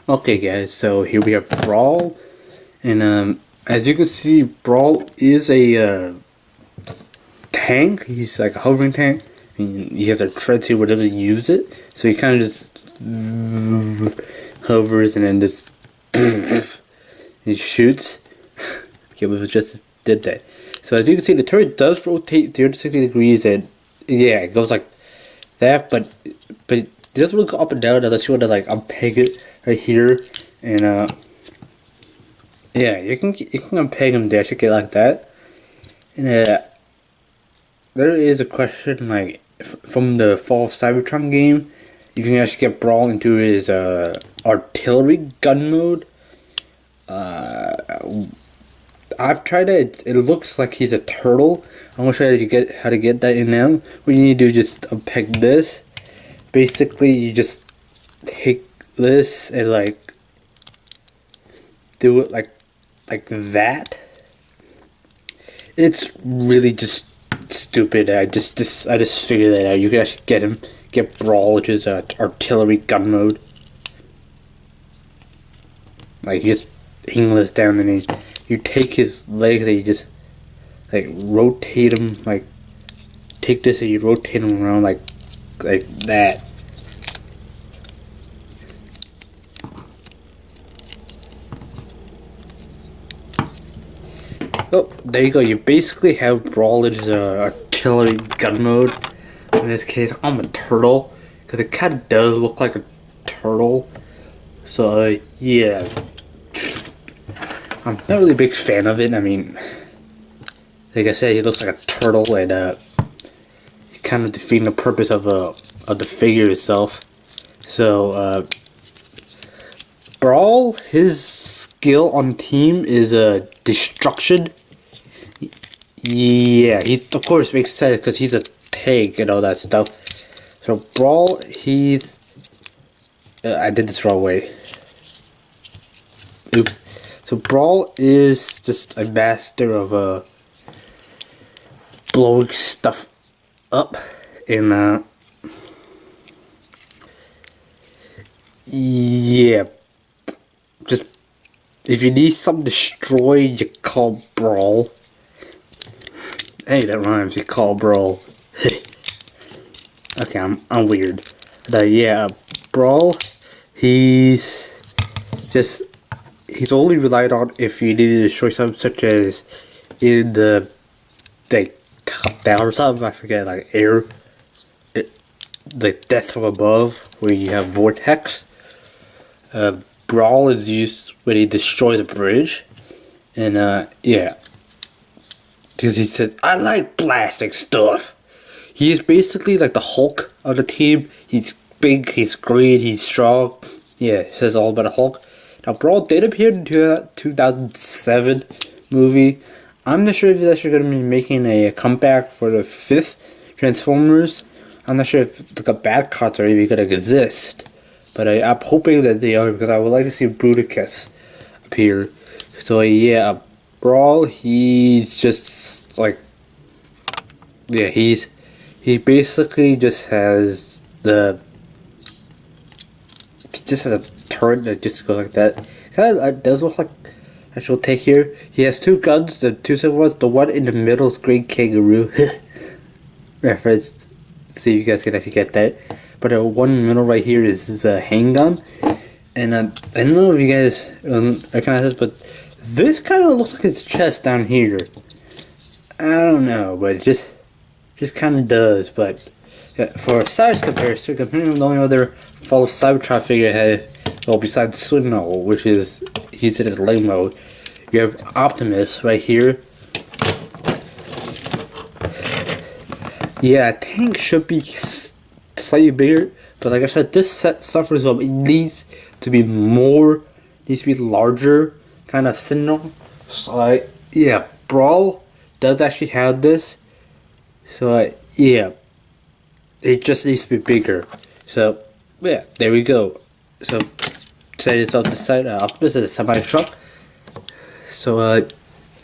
Okay guys, so here we have Brawl, and as you can see, Brawl is a tank. He's like a hovering tank, and he has a tread here where he doesn't use it, so he kind of just hovers and then just he shoots. Okay, we just did that. So as you can see, the turret does rotate 360 degrees, and yeah, it goes like that, but it doesn't really go up and down unless you want to like unpeg it right here, and yeah, you can unpeg him there to get like that. And there is a question like from the fall Cybertron game, you can actually get Brawl into his artillery gun mode. I've tried it. It looks like he's a turtle. I'm gonna show you how to get that in now. What you need to do is just unpeg this. Basically, you just take this and like do it like that. It's really just stupid. I just figured that out. You can actually get Brawl, which is artillery gun mode. Like you just angle this down and you take his legs and you just like rotate him, like take this and you rotate him around like that. Oh, there you go. You basically have Brawl in his artillery gun mode. In this case, I'm a turtle because it kind of does look like a turtle. So yeah, I'm not really a big fan of it. I mean, like I said, he looks like a turtle, and kind of defeating the purpose of the figure itself. So Brawl, his skill on team is destruction. Yeah, he's of course makes sense because he's a tank and all that stuff. So Brawl, he's I did this wrong way. Oops. So Brawl is just a master of blowing stuff up, and yeah, just if you need something destroyed, you call Brawl. Hey, that rhymes. You call Brawl. Okay, I'm weird. But yeah, Brawl, he's only relied on if you need to destroy something, such as in the top down or something. I forget, like air, like death from above, where you have Vortex. Brawl is used when he destroys a bridge, and yeah, because he says, I like blasting stuff. He is basically like the Hulk of the team. He's big, he's green, he's strong. Yeah, it says all about a Hulk. Now, Brawl did appear in the 2007 movie. I'm not sure if he's actually going to be making a comeback for the 5th Transformers. I'm not sure if the bad cuts are even going to exist. But I'm hoping that they are, because I would like to see Bruticus appear. So yeah, Brawl, he's just like, yeah, he basically just has a turret that just goes like that. Kind of does look like actual take here. He has two guns, the two simple ones. The one in the middle is Green Kangaroo reference. See if you guys can actually get that. But the one in the middle right here is a handgun. And I don't know if you guys recognize this, but this kind of looks like his chest down here. I don't know, but it just kind of does. But yeah, for a size comparison, comparing to the only other fall Cybertron figure I had, well, besides Swindle, which is he's in his lane mode, you have Optimus right here. Yeah, tank should be slightly bigger, but like I said, this set suffers from, it needs to be larger, kind of Swindle. So yeah, Brawl does actually have this. So yeah, it just needs to be bigger. So yeah, there we go. So set this off the side. Optimus is a semi truck. So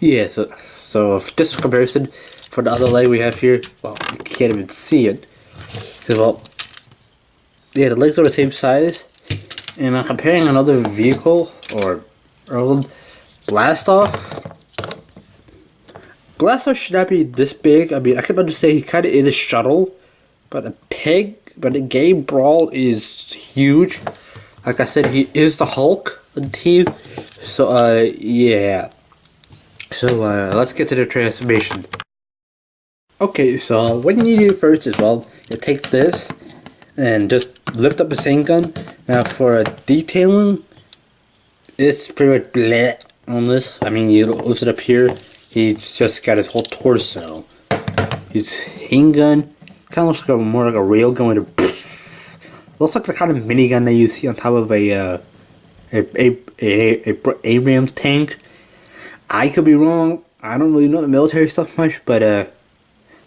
yeah, so for this comparison, for the other leg we have here, well, you can't even see it. Well, yeah, the legs are the same size, And I'm comparing another vehicle or Blastoff. Blastoff should not be this big. I mean, I can understand he kind of is a shuttle, but the game Brawl is huge. Like I said, he is the Hulk of the team. So, yeah. So, let's get to the transformation. Okay, so what you need to do first is, well, you take this and just lift up the same gun. Now, for detailing, it's pretty much bleh on this. I mean, you lift it up here, he's just got his whole torso. His handgun kind of looks like more like a rail gun with a looks like the kind of minigun that you see on top of a Abrams tank. I could be wrong. I don't really know the military stuff much, but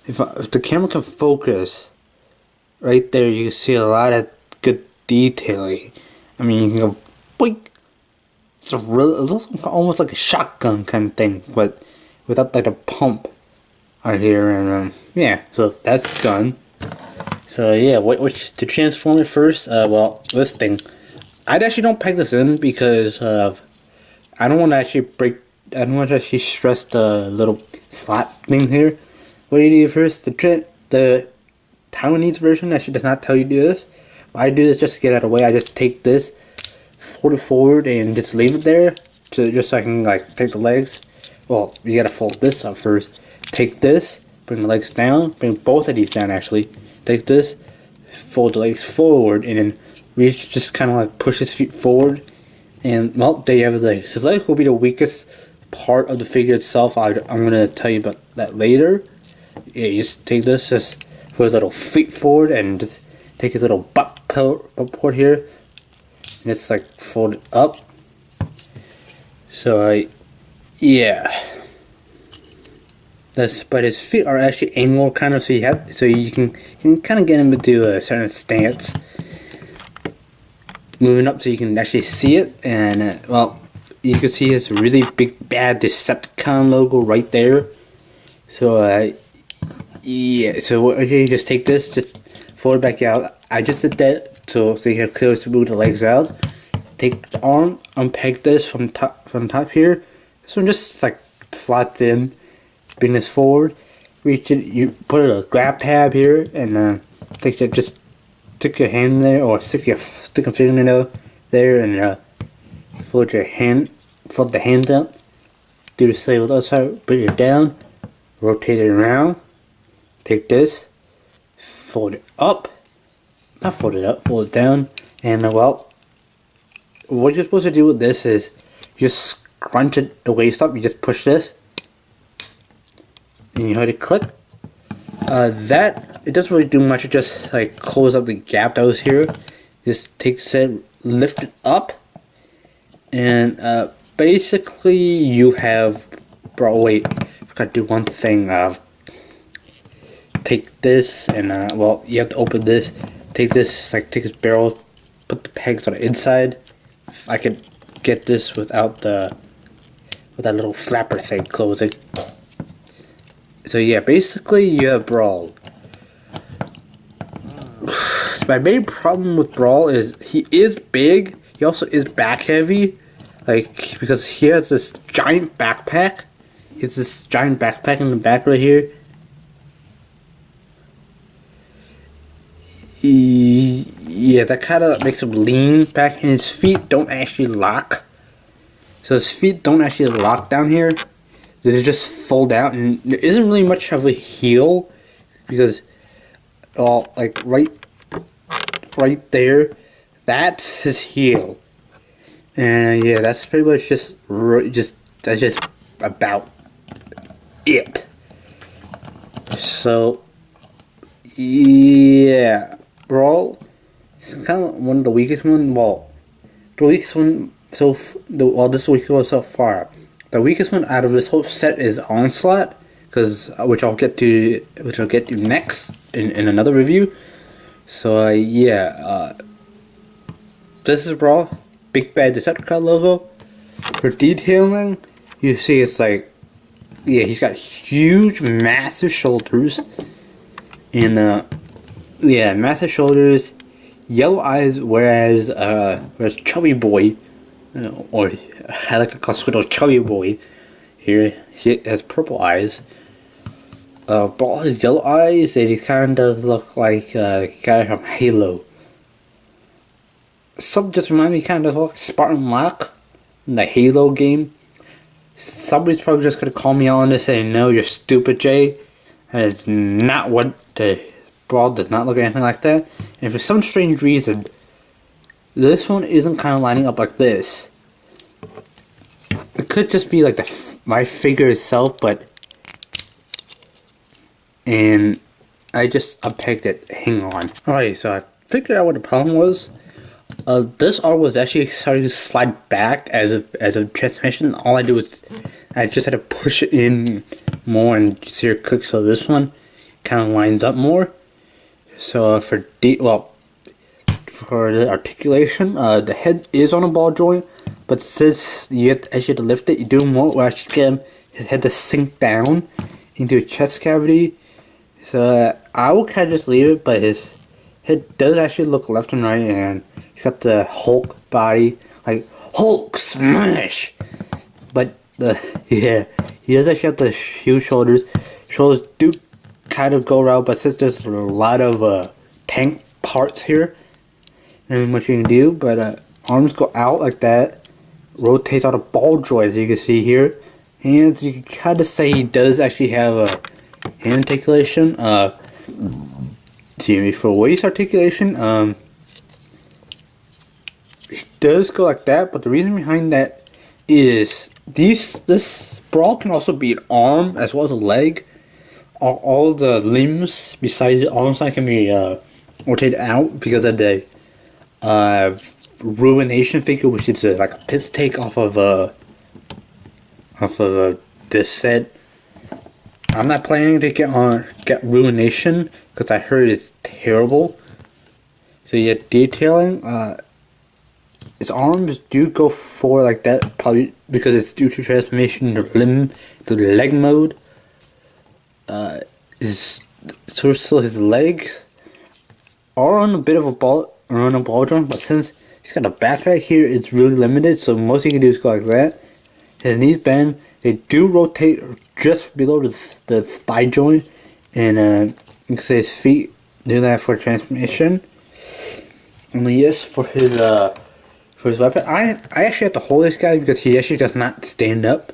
if the camera can focus right there, you can see a lot of good detailing. I mean, you can go boink. It looks almost like a shotgun kind of thing, but without like a pump right here. And yeah, so that's done. So yeah, to transform it first? Well, this thing, I actually don't peg this in because I don't want to actually I don't want to actually stress the little slot thing here. What do you do first? The Taiwanese version actually does not tell you to do this. What I do is just to get out of the way. I just take this, fold it forward, and just leave it there, just so I can like take the legs. Well, you gotta fold this up first. Take this, bring the legs down, bring both of these down actually. Take this, fold the legs forward, and then reach, just kind of like push his feet forward, and well, there you have his legs. His legs will be the weakest part of the figure itself. I'm gonna tell you about that later. Yeah, you just take this, just put his little feet forward, and just take his little butt port here, and just like fold it up. So yeah. But his feet are actually angled kind of, so you can kind of get him into a certain stance, moving up so you can actually see it. And well, you can see his really big bad Decepticon logo right there. So yeah, so you just take this, just fold it back out. I just did that so you can clearly move the legs out. Take the arm, unpeg this from top here. This one just like slots in. Bring this forward, reach it, you put a grab tab here, and just stick your hand there, or stick a fingernail there, and fold the hand out. Do the same with the other side, bring it down, rotate it around, take this, fold it up, not fold it up, fold it down, and well, what you're supposed to do with this is, just scrunch it the waist up, you just push this, and you hit click. It doesn't really do much. It just like close up the gap that was here. Just takes it, lift it up, and basically you have. Bro, wait, I forgot to do one thing. Take this and well, you have to open this. Take this, like take his barrel, put the pegs on the inside. If I could get this without that little flapper thing closing. So yeah, basically you have Brawl. So my main problem with Brawl is he is big. He also is back heavy, like because he has this giant backpack. He has this giant backpack in the back right here. Yeah, that kind of makes him lean back, and his feet don't actually lock. So his feet don't actually lock down here. They just fold out, and there isn't really much of a heel because, like right there, that's his heel, and yeah, that's pretty much that's just about it. So yeah, Brawl is kind of one of the weakest one. Well, the weakest one this weakest one so far. The weakest one out of this whole set is Onslaught, which I'll get to next in another review. So yeah, this is Brawl, big bad Decepticon logo. For detailing, you see it's like, yeah, he's got huge, massive shoulders, and yeah, massive shoulders. yellow eyes, whereas Chubby Boy, or I like to call Squirtle Chubby Boy, here he has purple eyes. Brawl has yellow eyes, and he kind of does look like a guy from Halo. Some just remind me kind of like Spartan Locke in the Halo game. Somebody's probably just gonna call me on this and no, you're stupid, Jay. That is not what the Brawl does not look anything like that. And for some strange reason, this one isn't kind of lining up like this. It could just be like my figure itself, but and I just unpegged it. Hang on. Alright, so I figured out what the problem was. This arm was actually starting to slide back as a transmission. All I do is I just had to push it in more and see it click. So this one kind of lines up more. So for the articulation, the head is on a ball joint, but since you have to actually lift it, you do more. Where actually get his head to sink down into his chest cavity. So I will kind of just leave it, but his head does actually look left and right, and he's got the Hulk body, like Hulk smash. But yeah, he does actually have the huge shoulders. Shoulders do kind of go around, but since there's a lot of tank parts here, there's much you can do. But arms go out like that, rotates out a ball joint as you can see here. Hands, you can kind of say he does actually have a hand articulation. For waist articulation, it does go like that, but the reason behind that is this Brawl can also be an arm as well as a leg. All the limbs besides the arm side can be rotated out because of the Ruination figure, which is like a piss take off of this set. I'm not planning to get Ruination because I heard it's terrible. So yeah, detailing. His arms do go forward like that, probably because it's due to transformation to leg mode. So his legs are on a bit of a ball joint, but since he's got a backpack here, it's really limited. So most he can do is go like that. His knees bend. They do rotate just below the thigh joint, and you can say his feet do that for transformation. And yes, for his weapon, I actually have to hold this guy because he actually does not stand up.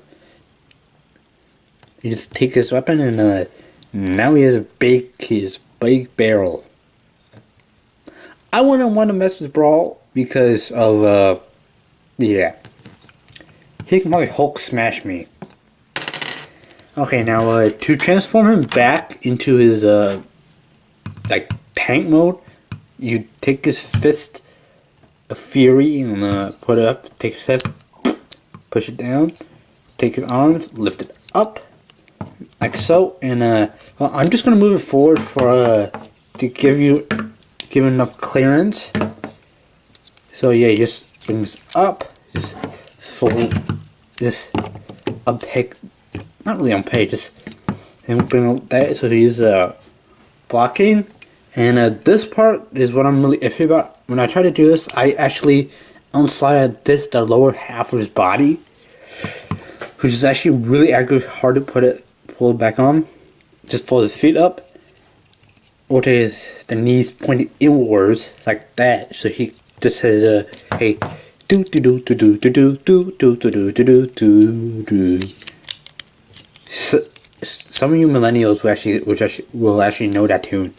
You just take his weapon, and now he has a big barrel. I wouldn't want to mess with Brawl because of yeah, he can probably Hulk smash me. Okay, now to transform him back into his like tank mode, you take his fist of fury and put it up, take a step, push it down, take his arms, lift it up like so, and well, I'm just gonna move it forward for to give enough clearance. So yeah, just bring this up, just fold, just unpeg. Not really unpaid, just and bring that so he's blocking. And this part is what I'm really iffy about. When I try to do this, I actually unslide the lower half of his body, which is actually really hard to pull it back on. Just fold his feet up, rotate the knees pointed inwards like that, so he just says hey, do do do do do do do do do do do do. Some of you millennials will actually know that tune.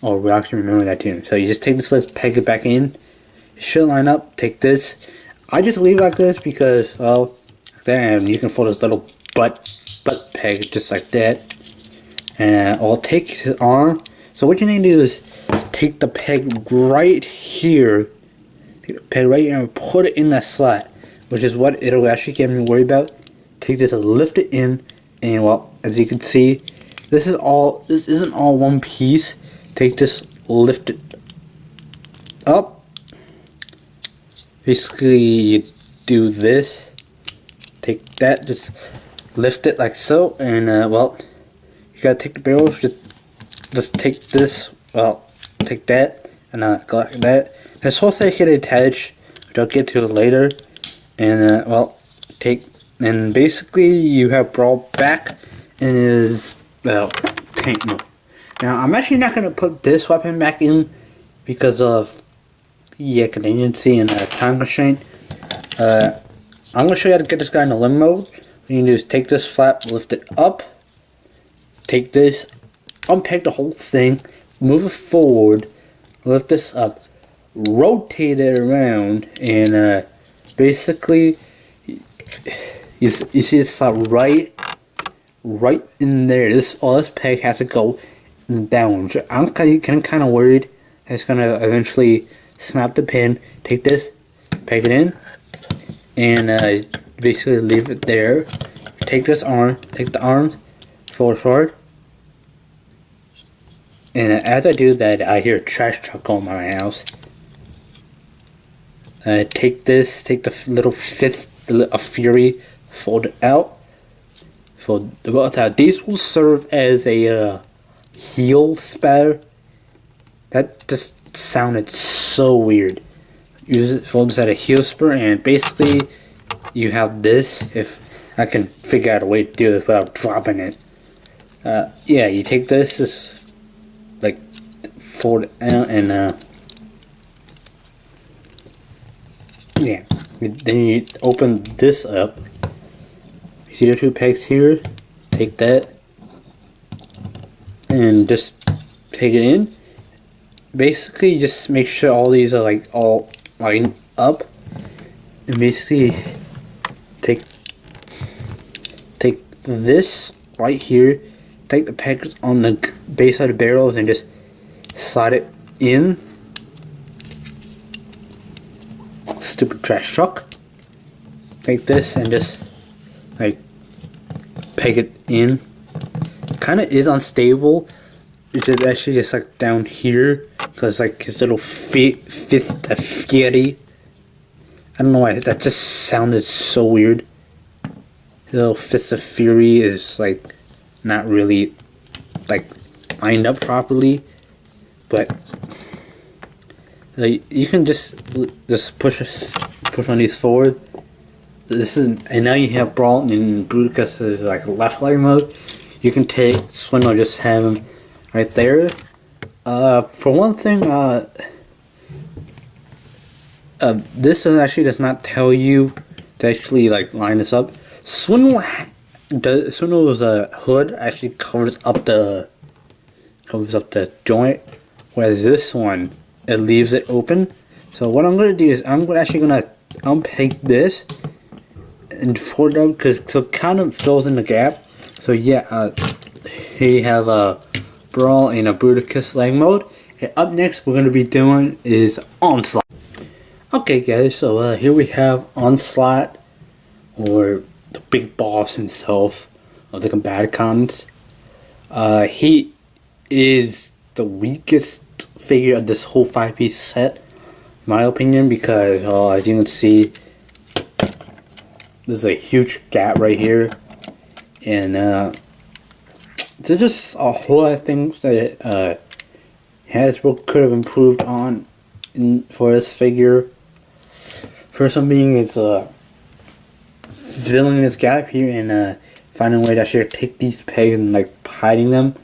Or will actually remember that tune. So you just take this, let's peg it back in. It should line up. Take this. I just leave it like this because, well, then you can fold this little butt peg just like that. And I'll take his arm. So what you need to do is take the peg right here. Take the peg right here and put it in that slot, which is what it'll actually get me worried about. Take this and lift it in, and well, as you can see, this isn't all one piece. Take this, lift it up. Basically, you do this. Take that, just lift it like so, and well, you gotta take the barrel. Just take this well, take that and collect that. This whole thing can attach, which I'll get to later. And well, and basically you have Brawl back in his tank mode. Now I'm actually not gonna put this weapon back in because of conveniency and time constraint. I'm gonna show you how to get this guy in the limb mode. What you do is take this flap, lift it up, take this, unpeg the whole thing, move it forward, lift this up, rotate it around, and basically you see this slot right in there. All this peg has to go down. So I'm kind of worried it's gonna eventually snap the pin. Take this, peg it in, and basically leave it there. Take this arm, take the arms, forward, and as I do that, I hear a trash truck going by my house. Take this, take the little fist of fury, fold it out, fold it out. These will serve as a heal spatter. That just sounded so weird. Use it, fold this at a heal spur, and basically you have this. If I can figure out a way to do this without dropping it. Yeah, you take this, just like fold it out, and yeah. Then you open this up. You see the two pegs here? Take that and just take it in. Basically, just make sure all these are like all lined up, and basically take this right here. Take the pegs on the base of the barrels and just slide it in. Stupid trash truck. Take this and just like peg it in. Kind of is unstable, which is actually just like down here because like his little fist of fury. I don't know why that just sounded so weird. His little fist of fury is like not really like lined up properly, but like you can just push on these forward. And now you have Brawl and Bruticus is like left leg mode. You can take Swindle, just have him right there. For one thing, this actually does not tell you to actually like line this up. Swindle's hood actually covers up the joint, whereas this one, it leaves it open. So what I'm gonna do is I'm actually gonna unpeg this and fold it up so it kind of fills in the gap. So yeah, here you have a Brawl in a Bruticus leg mode. And up next we're gonna be doing is Onslaught. Okay guys, so here we have Onslaught, or the big boss himself of the combaticons. He is the weakest figure of this whole 5-piece set, in my opinion, because as you can see, there's a huge gap right here, and there's just a whole lot of things that Hasbro could have improved on for this figure. First one being is filling this gap here and finding a way to actually take these pegs and like hiding them.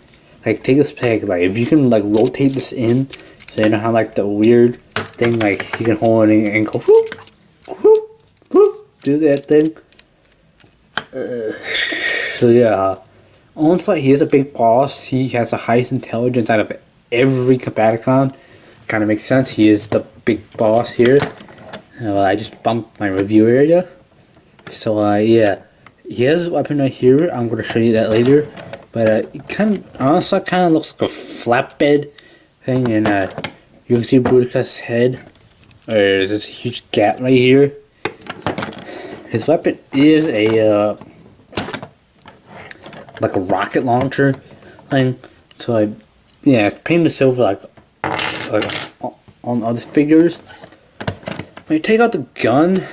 Like take this peg, like if you can like rotate this in, so you don't have like the weird thing, like you can hold it and go whoop, whoop, whoop, do that thing. So yeah, Onslaught, he is a big boss. He has the highest intelligence out of every combaticon. Kind of makes sense. He is the big boss here. I just bumped my review area. So yeah, he has a weapon right here. I'm gonna show you that later. But it honestly kind of looks like a flatbed thing, and you can see Bruticus' head. There's this huge gap right here. His weapon is a like a rocket launcher thing. So yeah, it's painted silver like on other figures. When you take out the gun,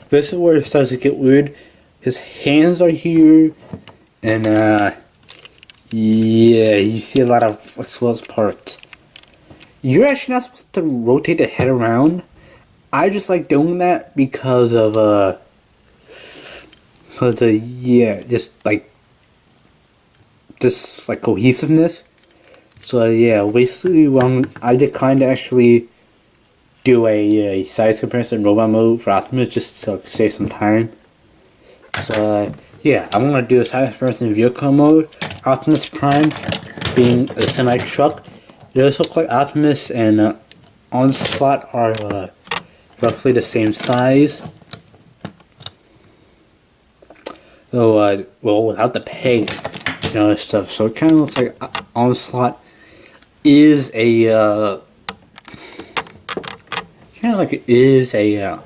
this is where it starts to get weird. His hands are here, and Yeah, you see a lot of exposed parts. You're actually not supposed to rotate the head around. I just like doing that because of yeah, just like cohesiveness. So yeah, basically, I declined to actually do a size comparison robot mode for Optimus just to save some time. So yeah, I'm gonna do a size comparison vehicle mode. Optimus Prime being a semi truck. It does look like Optimus and Onslaught are roughly the same size. Though, well, without the peg, you know, stuff. So it kind of looks like Onslaught is a kind of like it is a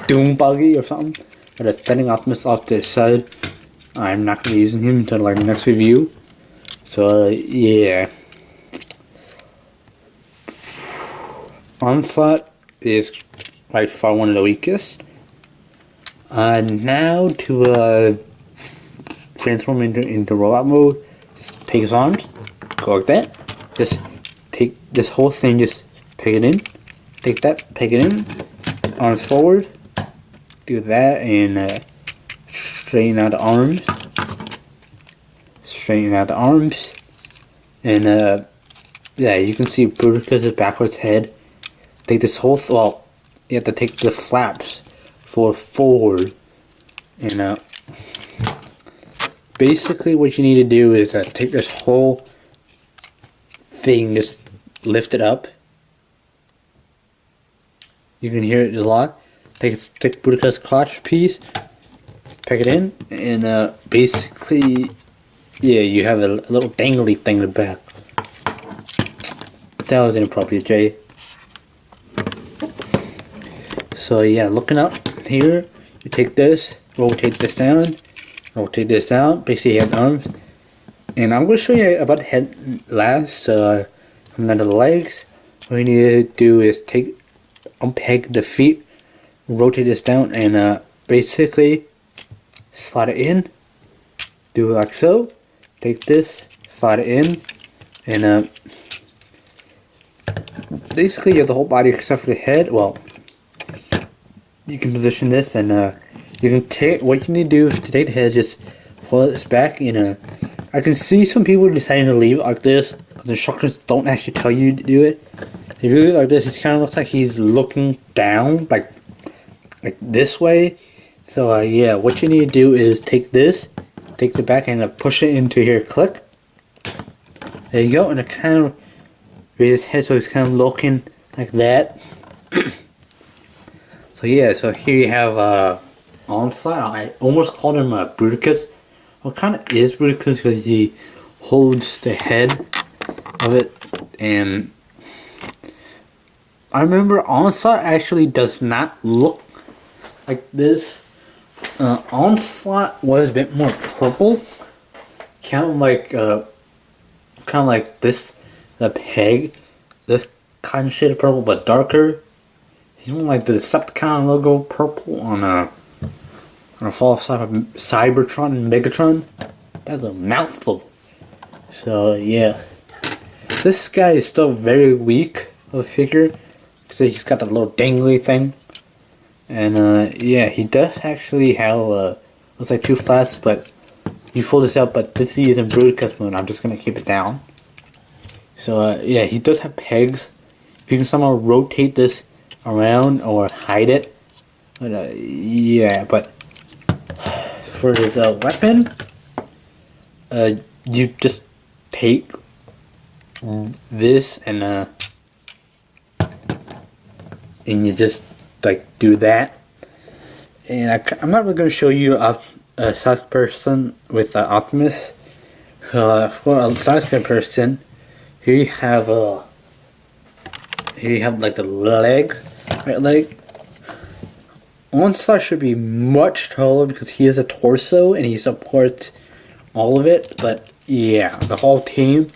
Doom buggy or something. But it's setting Optimus off to the side. I'm not going to be using him until like the next review. So yeah, Onslaught is by far one of the weakest. Now to transform into robot mode, just take his arms, go like that. Just take this whole thing, just peg it in. Take that, peg it in. Arms forward. Do that and straighten out the arms. Straighten out the arms. And yeah, you can see Bruticus' backwards head. Take this whole well, you have to take the flaps forward. And basically what you need to do is take this whole thing, just lift it up. You can hear it a lot. Take Bruticus' crotch piece, peg it in, and basically, yeah, you have a little dangly thing in the back. That was inappropriate, Jay. So yeah, looking up here, you take this, rotate this down, basically you have arms. And I'm going to show you about the head last, and then the legs. What you need to do is unpeg the feet, rotate this down, and basically slide it in. Do it like so. Take this, slide it in, and basically you have the whole body except for the head. Well, you can position this, and you can take what you need to do to take the head, just pull this back. I can see some people deciding to leave it like this. The instructors don't actually tell you to do it. If you leave it like this, it kind of looks like he's looking down, like this way. So yeah, what you need to do is take this, take the back and push it into here, click. There you go, and it kind of raises his head so he's kind of looking like that. So yeah, so here you have Onslaught. I almost called him Bruticus. Well, kind of is Bruticus because he holds the head of it, and I remember Onslaught actually does not look like this. Onslaught was a bit more purple, kind of like this, the peg, this kind of shade of purple, but darker. He's more like the Decepticon logo purple on a fall side of Cybertron and Megatron. That's a mouthful. So yeah, this guy is still very weak of a figure. So he's got that little dangly thing, and yeah, he does actually have looks like two flaps, but you fold this out. But this is using Bruticus mode. I'm just gonna keep it down. So yeah, he does have pegs. If you can somehow rotate this around or hide it, but yeah. But for his weapon, you just take this and you just like do that. And I'm not really going to show you a size comparison with Optimus. For a size comparison, here you have like the leg, right leg. Onslaught should be much taller because he is a torso and he supports all of it. But yeah, the whole team.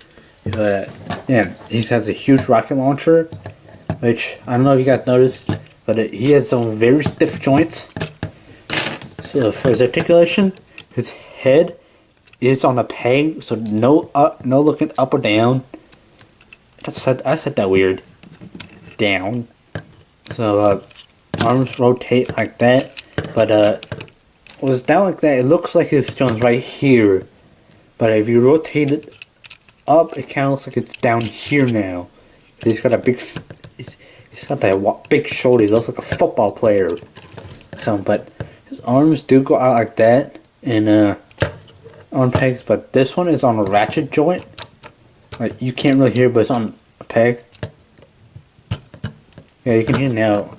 Yeah, he has a huge rocket launcher, which I don't know if you guys noticed, but he has some very stiff joints. So for his articulation, his head is on a peg, so no looking up or down. I said that weird. Down. So arms rotate like that, but when it's down like that, it looks like it's joins right here. But if you rotate it up, it kind of looks like it's down here now. He's got a big, he's got that big shoulder. He looks like a football player. So, but his arms do go out like that in on pegs. But this one is on a ratchet joint. Like you can't really hear, but it's on a peg. Yeah, you can hear now.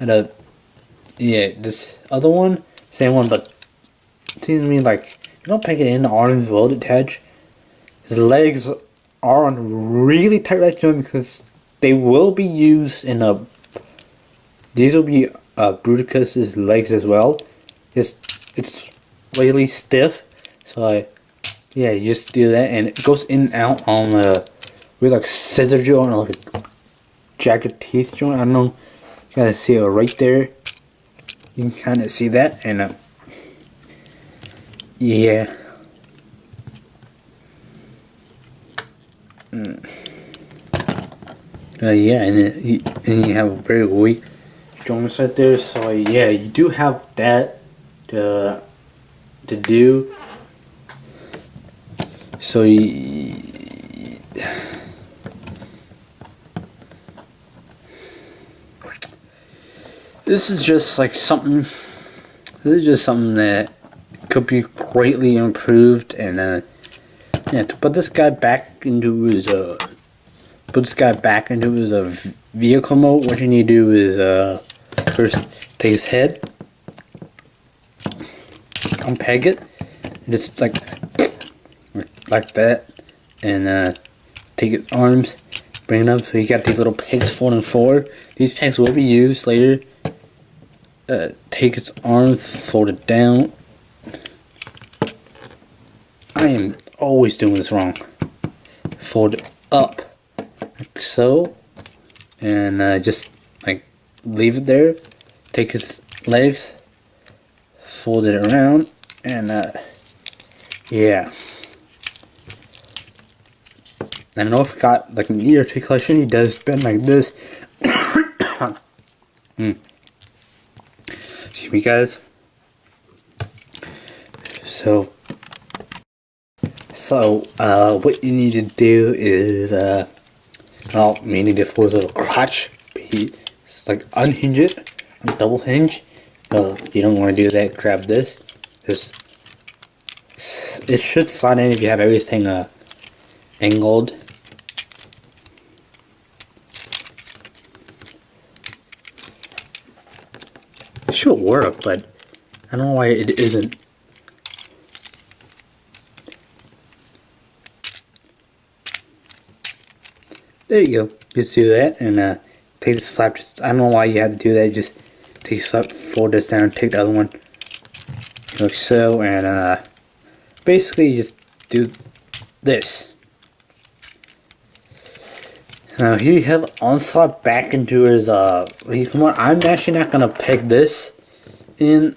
And yeah, this other one, same one, but it seems to me like you don't peg it in the arms will detach. His legs are on really tight right joint because they will be used in a. These will be Bruticus's legs as well. It's really stiff, so yeah, you just do that, and it goes in and out on with like scissor joint or like a jagged teeth joint. I don't know. You gotta see it right there. You can kind of see that, and yeah. Yeah, and you have a very weak joints right there. So yeah, you do have that to do. So this is just like something. This is just something that could be greatly improved, and yeah, to put this guy back into his vehicle mode, what you need to do is first take his head, unpeg it, and just like that, and take his arms, bring it up. So you got these little pegs folding forward. These pegs will be used later. Take his arms, fold it down. I am always doing this wrong. Fold it up like so, and just like leave it there. Take his legs, fold it around, and yeah. I don't know if he got like an ear articulation. He does bend like this. Excuse me, guys. So what you need to do is well, you need to put a little crotch, like unhinge it, double hinge. Well, if you don't want to do that, grab this. It should slide in if you have everything angled. It should work, but I don't know why it isn't. There you go. Just do that, and take this flap. Just, I don't know why you had to do that. Just take this flap, fold this down, take the other one like so, and basically just do this. Now here you have Onslaught back into his come on, I'm actually not gonna peg this in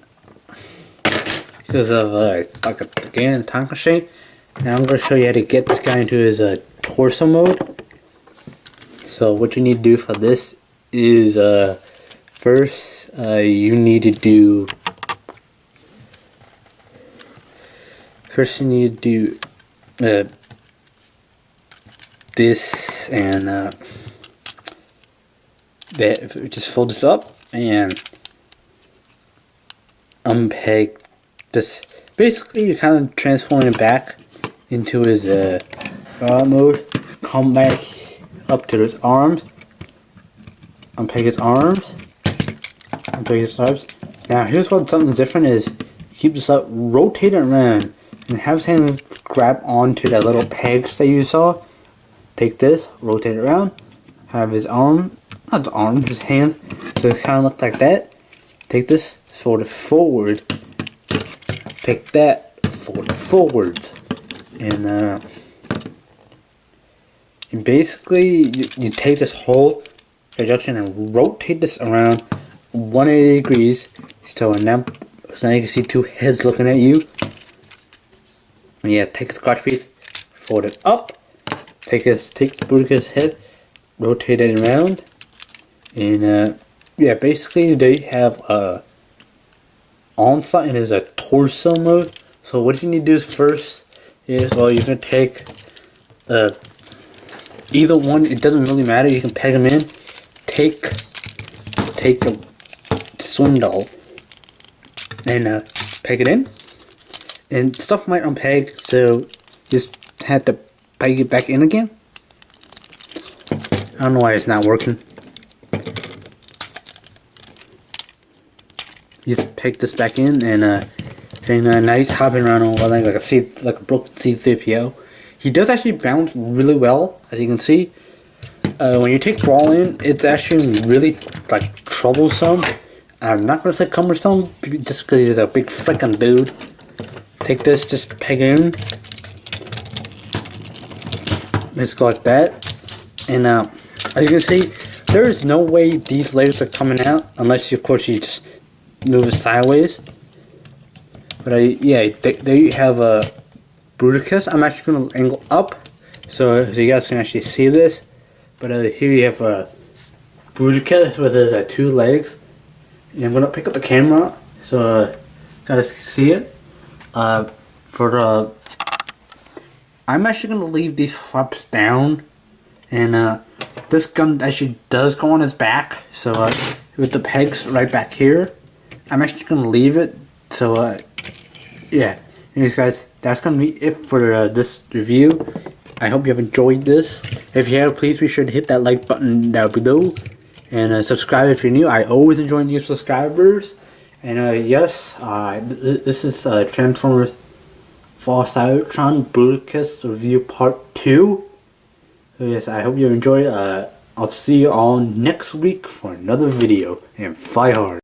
because of like again time constraint. Now I'm gonna show you how to get this guy into his torso mode. So what you need to do for this is first you need to do this, and that, just fold this up and unpeg this. Basically you're kind of transforming it back into his mode. Come back up to his arms, unpeg his arms, unpeg his arms. Now here's what something different is. Keep this up, rotate it around, and have his hand grab onto that little pegs that you saw. Take this, rotate it around, have his arm, not the arm, his hand, so it kind of look like that. Take this, fold it forward, take that, fold it forwards, and basically you take this whole projection and rotate this around 180 degrees. So now So now you can see two heads looking at you. And yeah, take a scotch piece, fold it up, take Bruticus' head, rotate it around, and yeah, basically they have Onslaught and is a torso mode. So what you need to do is first is, well, you're gonna take either one. It doesn't really matter. You can peg them in. Take a swing doll and peg it in. And stuff might unpeg, so just had to peg it back in again. I don't know why it's not working. Just peg this back in, and now he's hopping around on like a broken C3PO. He does actually bounce really well, as you can see. When you take Brawl in, it's actually really like troublesome. I'm not gonna say cumbersome, just because he's a big freaking dude. Take this, just peg it in. Just go like that, and as you can see, there is no way these layers are coming out unless, of course, you just move it sideways. But yeah, there you have a Bruticus. I'm actually gonna angle up so you guys can actually see this. But here you have a Bruticus with his 2 legs. And I'm gonna pick up the camera so you guys can see it. I'm actually gonna leave these flaps down, and this gun actually does go on his back. So with the pegs right back here, I'm actually gonna leave it. So yeah, anyways guys, that's gonna be it for this review. I hope you have enjoyed this. If you have, please be sure to hit that like button down below, and subscribe if you're new. I always enjoy new subscribers. And yes, this is Transformers for Cybertron Bruticus review part 2. So yes, I hope you enjoyed. I'll see you all next week for another video, and fly hard.